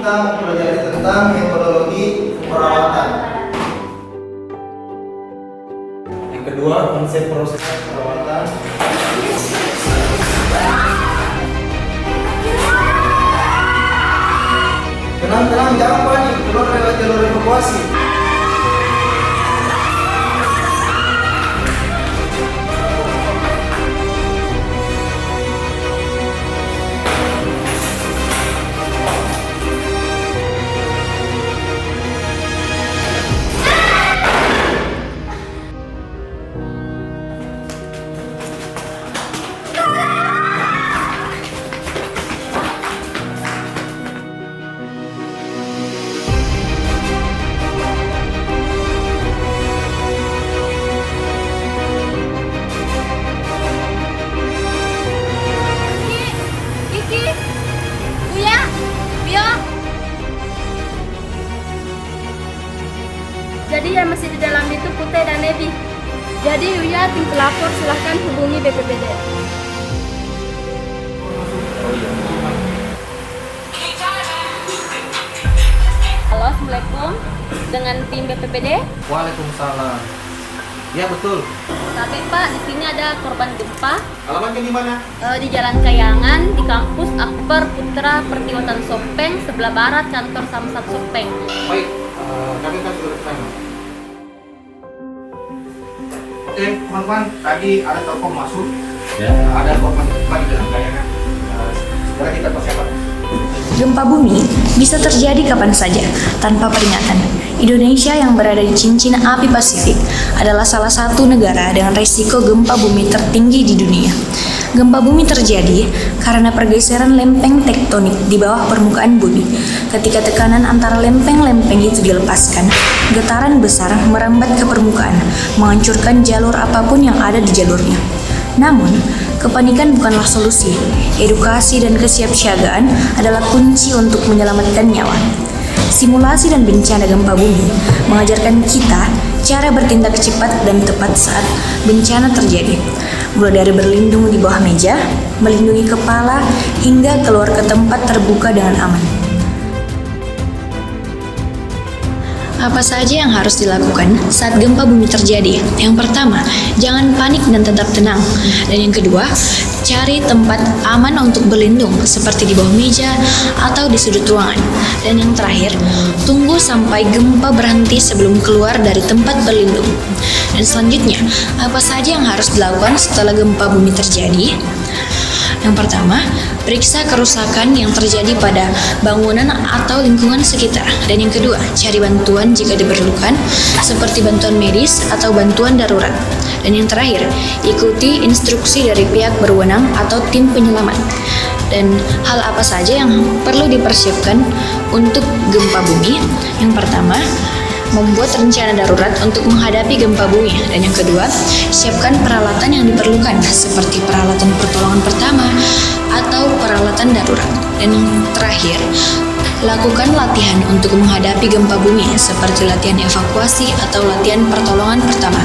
kita mempelajari tentang metodologi perawatan. Yang kedua, konsep proses perawatan. Tenang, jangan panik, keluar lewat jalur evakuasi. Jadi yang masih di dalam itu Putih dan Nebi. Jadi Uya tim pelapor silahkan hubungi BPBD. Halo, Assalamualaikum. Dengan tim BPBD. Waalaikumsalam. Ya betul. Tapi Pak, di sini ada korban gempa. Alamatnya di mana? Di Jalan Kayangan, di kampus Akbar Putra Pertiwatan Sopeng, sebelah barat kantor Samsat Sopeng. Baik, kami akan segera ke sana. Oke, teman-teman, tadi ada telepon masuk. Ya. Ada korban gempa di Jalan Kayangan. Segera kita persiapan. Gempa bumi bisa terjadi kapan saja tanpa peringatan. Indonesia yang berada di cincin api Pasifik adalah salah satu negara dengan risiko gempa bumi tertinggi di dunia. Gempa bumi terjadi karena pergeseran lempeng tektonik di bawah permukaan bumi. Ketika tekanan antara lempeng-lempeng itu dilepaskan, getaran besar merambat ke permukaan, menghancurkan jalur apapun yang ada di jalurnya. Namun, kepanikan bukanlah solusi. Edukasi dan kesiapsiagaan adalah kunci untuk menyelamatkan nyawa. Simulasi dan bencana gempa bumi mengajarkan kita cara bertindak cepat dan tepat saat bencana terjadi. Mulai dari berlindung di bawah meja, melindungi kepala, hingga keluar ke tempat terbuka dengan aman. Apa saja yang harus dilakukan saat gempa bumi terjadi? Yang pertama, jangan panik dan tetap tenang. Dan yang kedua, cari tempat aman untuk berlindung seperti di bawah meja atau di sudut ruangan. Dan yang terakhir, tunggu sampai gempa berhenti sebelum keluar dari tempat berlindung. Dan selanjutnya, apa saja yang harus dilakukan setelah gempa bumi terjadi? Yang pertama, periksa kerusakan yang terjadi pada bangunan atau lingkungan sekitar. Dan yang kedua, cari bantuan jika diperlukan, seperti bantuan medis atau bantuan darurat. Dan yang terakhir, ikuti instruksi dari pihak berwenang atau tim penyelamat. Dan hal apa saja yang perlu dipersiapkan untuk gempa bumi? Yang pertama, membuat rencana darurat untuk menghadapi gempa bumi. Dan yang kedua, siapkan peralatan yang diperlukan seperti peralatan pertolongan pertama atau peralatan darurat. Dan yang terakhir, lakukan latihan untuk menghadapi gempa bumi seperti latihan evakuasi atau latihan pertolongan pertama.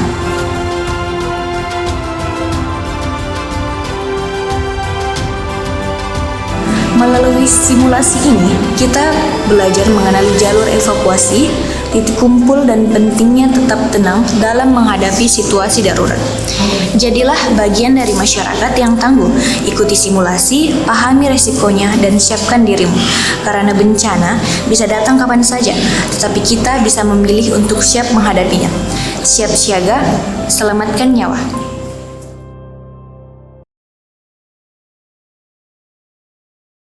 Melalui simulasi ini, kita belajar mengenali jalur evakuasi, titik kumpul, dan pentingnya tetap tenang dalam menghadapi situasi darurat. Jadilah bagian dari masyarakat yang tangguh. Ikuti simulasi, pahami resikonya, dan siapkan dirimu. Karena bencana bisa datang kapan saja, tetapi kita bisa memilih untuk siap menghadapinya. Siap siaga, selamatkan nyawa.